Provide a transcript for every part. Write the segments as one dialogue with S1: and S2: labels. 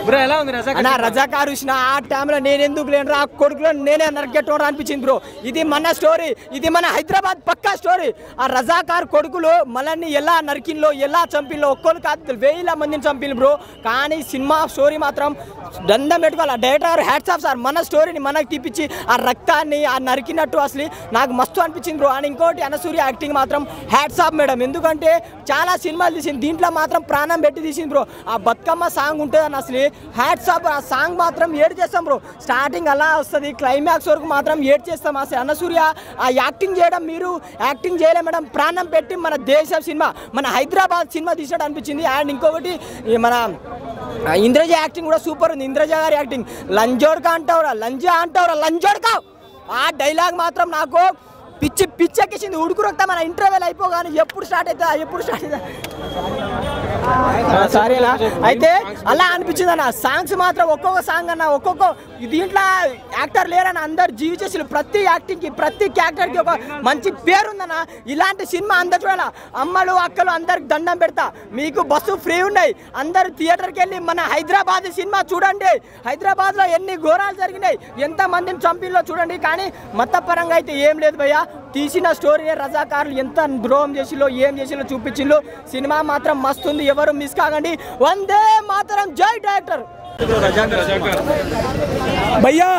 S1: Bro ఎలా ఉంది
S2: రజాకార్ చూసిన ఆ టైంలో నేను ఎందుకు లేను ఆ కొడుకులో నేనే నరికెట్టడం అనిపించింది బ్రో. ఇది మన స్టోరీ, ఇది మన హైదరాబాద్ పక్కా స్టోరీ. ఆ రజాకార్ కొడుకులు మనల్ని ఎలా నరికిన్లో ఎలా చంపిన్లో ఒక్కరు కాదు 1000 మందిని చంపిన్లు బ్రో. కానీ సినిమా స్టోరీ మాత్రం దండం పెట్టుకోవాలి. డైరెక్టర్ హ్యాట్స్ ఆఫ్ సార్, మన స్టోరీని మనకు తీపిచ్చి ఆ రక్తాన్ని ఆ నరికినట్టు అసలు నాకు మస్తు అనిపించింది బ్రో. అండ్ ఇంకోటి అనసూయ యాక్టింగ్ మాత్రం హ్యాట్స్ ఆఫ్ మేడం. ఎందుకంటే చాలా సినిమాలు తీసింది, దీంట్లో మాత్రం ప్రాణం పెట్టి తీసింది బ్రో. ఆ బతుకమ్మ సాంగ్ ఉంటుంది అని అసలు హ్యాట్స్ ఆఫ్. ఆ సాంగ్ మాత్రం ఏడ్ చేస్తాం బ్రో. స్టార్టింగ్ అలా వస్తుంది, క్లైమాక్స్ వరకు మాత్రం ఏడ్ చేస్తాం. అసలు అనసూయ ఆ యాక్టింగ్ చేయడం, మీరు యాక్టింగ్ చేయలే మేడం, ప్రాణం పెట్టి మన దేశ సినిమా మన హైదరాబాద్ సినిమా తీసినట్టు అనిపించింది. అండ్ ఇంకొకటి మన ఇంద్రజ యాక్టింగ్ కూడా సూపర్ ఉంది. ఇంద్రజ గారి యాక్టింగ్ లంజోడ్కా అంటావురా లంజోడ్కా ఆ డైలాగ్ మాత్రం నాకు పిచ్చెక్కించింది. ఉడుకు రక్తం మన ఇంటర్వెల్ అయిపోగానే ఎప్పుడు స్టార్ట్ అవుతుందా సారీ అలా అయితే అలా అనిపించింది అన్న. సాంగ్స్ మాత్రం ఒక్కొక్క సాంగ్ అన్న ఒక్కొక్క దీంట్లో యాక్టర్ లేరన్న, అందరు జీవి చేసి ప్రతి యాక్టింగ్కి ప్రతి క్యారెక్టర్కి ఒక మంచి పేరు ఉందన్న. ఇలాంటి సినిమా అందరు చూడాలి. అమ్మలు అక్కలు అందరికి దండం పెడతా, మీకు బస్సు ఫ్రీ ఉన్నాయి, అందరు థియేటర్కి వెళ్ళి మన హైదరాబాద్ సినిమా చూడండి. హైదరాబాద్లో ఎన్ని ఘోరాలు జరిగినాయి, ఎంతమందిని చంపిల్లో చూడండి. కానీ మతపరంగా అయితే ఏం లేదు భయ్య. తీసిన స్టోరీనే రజాకారులు ఎంత ద్రోహం చేసిలో ఏం చేసిలో చూపించిందో. సినిమా మాత్రం మస్తుంది, ఎవరు మిస్ కాకండి. వందే మాతరం, జై డైరెక్టర్.
S3: భయ్యా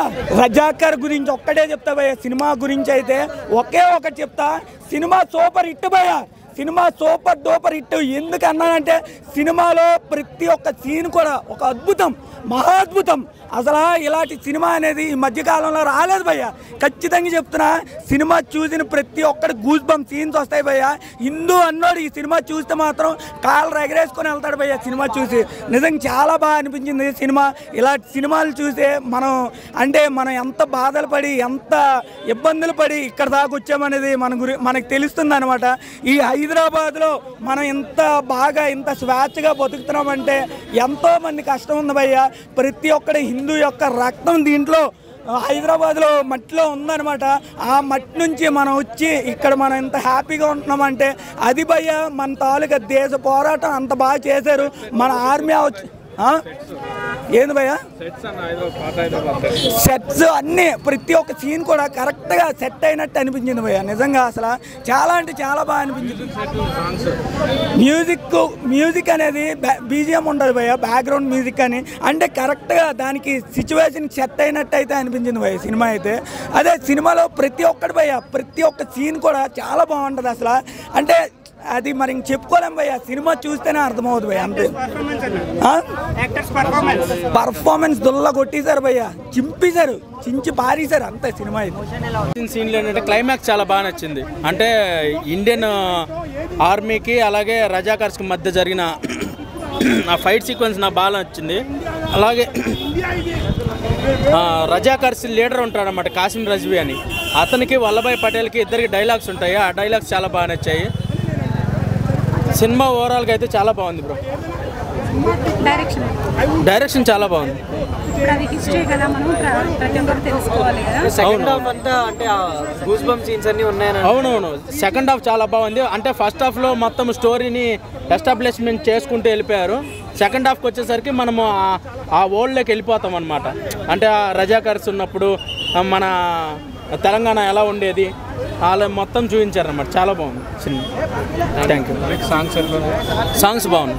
S3: రజాకర్ గురించి ఒక్కటే చెప్తా భయ్య. సినిమా గురించి అయితే ఒకే ఒకటి చెప్తా, సినిమా సూపర్ హిట్ భయ్య. Cinema super duper hit. ఎందుకు అన్నానంటే సినిమాలో ప్రతి ఒక్క సీన్ కూడా ఒక అద్భుతం, మహాద్భుతం. అసలు ఇలాంటి సినిమా అనేది ఈ మధ్యకాలంలో రాలేదు భయ్య. ఖచ్చితంగా చెప్తున్నా, సినిమా చూసిన ప్రతి ఒక్కటి గూస్ బంప్ సీన్స్ వస్తాయి భయ్య. హిందూ అన్నోడు ఈ సినిమా చూస్తే మాత్రం కాళ్ళు ఎగరేసుకొని వెళ్తాడు భయ్య. సినిమా చూసి నిజంగా చాలా బాగా అనిపించింది సినిమా. ఇలాంటి సినిమాలు చూసే మనం ఎంత బాధలు పడి ఎంత ఇబ్బందులు పడి ఇక్కడ దాకా వచ్చామనేది మనకు తెలుస్తుంది అనమాట. ఈ హైదరాబాద్లో మనం ఇంత బాగా ఇంత స్వేచ్ఛగా బతుకుతున్నామంటే ఎంతో మంది కష్టం ఉంది భయ్య. ప్రతి ఒక్కటి హిందూ యొక్క రక్తం దీంట్లో హైదరాబాద్లో మట్టిలో ఉందన్నమాట. ఆ మట్టి నుంచి మనం వచ్చి ఇక్కడ మనం ఎంత హ్యాపీగా ఉంటున్నామంటే అది భయ్య మన తాలూకా దేశ పోరాటం అంత బాగా చేశారు. మన ఆర్మీ ఏంది భయ్య సెట్స్ అన్నీ ప్రతి ఒక్క సీన్ కూడా కరెక్ట్గా సెట్ అయినట్టు అనిపించింది భయ్య. నిజంగా అసలు చాలా అంటే చాలా బాగా అనిపించింది. మ్యూజిక్ అనేది బీజిఎం ఉండదు భయ్య, బ్యాక్గ్రౌండ్ మ్యూజిక్ అని అంటే కరెక్ట్గా దానికి సిచ్యువేషన్ సెట్ అయినట్టు అయితే అనిపించింది భయ్య సినిమా అయితే. అదే సినిమాలో ప్రతి ఒక్కటి భయ్య, ప్రతి ఒక్క సీన్ కూడా చాలా బాగుంటుంది అసలు. అంటే అది మరి ఇంక చెప్పుకోలేం భయ్య, సినిమా చూస్తేనే అర్థమవుతుంది భయ్య. అంతే పర్ఫార్మెన్స్ దుల్ల కొట్టేశారు భయ్య, చించి పారేశారు అంతే సినిమా.
S1: సీన్లు ఏంటంటే క్లైమాక్స్ చాలా బాగా నచ్చింది. అంటే ఇండియన్ ఆర్మీకి అలాగే రజాకార్స్కి మధ్య జరిగిన ఆ ఫైట్ సీక్వెన్స్ నాకు బాగా నచ్చింది. అలాగే రజాకార్స్ లీడర్ ఉంటాడు అన్నమాట, కాసిం రజ్వీ అని. అతనికి వల్లభాయ్ పటేల్కి ఇద్దరికి డైలాగ్స్ ఉంటాయి. ఆ డైలాగ్స్ చాలా బాగా నచ్చాయి. సినిమా ఓవరాల్గా అయితే చాలా బాగుంది బ్రో. డైరెక్షన్ చాలా బాగుంది. అవునవును, సెకండ్ హాఫ్ చాలా బాగుంది. అంటే ఫస్ట్ హాఫ్లో మొత్తం స్టోరీని ఎస్టాబ్లిష్మెంట్ చేసుకుంటూ వెళ్ళిపోయారు. సెకండ్ హాఫ్కి వచ్చేసరికి మనము ఆ వరల్డ్లోకి వెళ్ళిపోతాం అనమాట. అంటే ఆ రజాకార్స్ ఉన్నప్పుడు మన తెలంగాణ ఎలా ఉండేది అలా మొత్తం చూపించారన్నమాట. చాలా బాగుంది సినిమా. Thank you. సాంగ్స్ బాగుంది.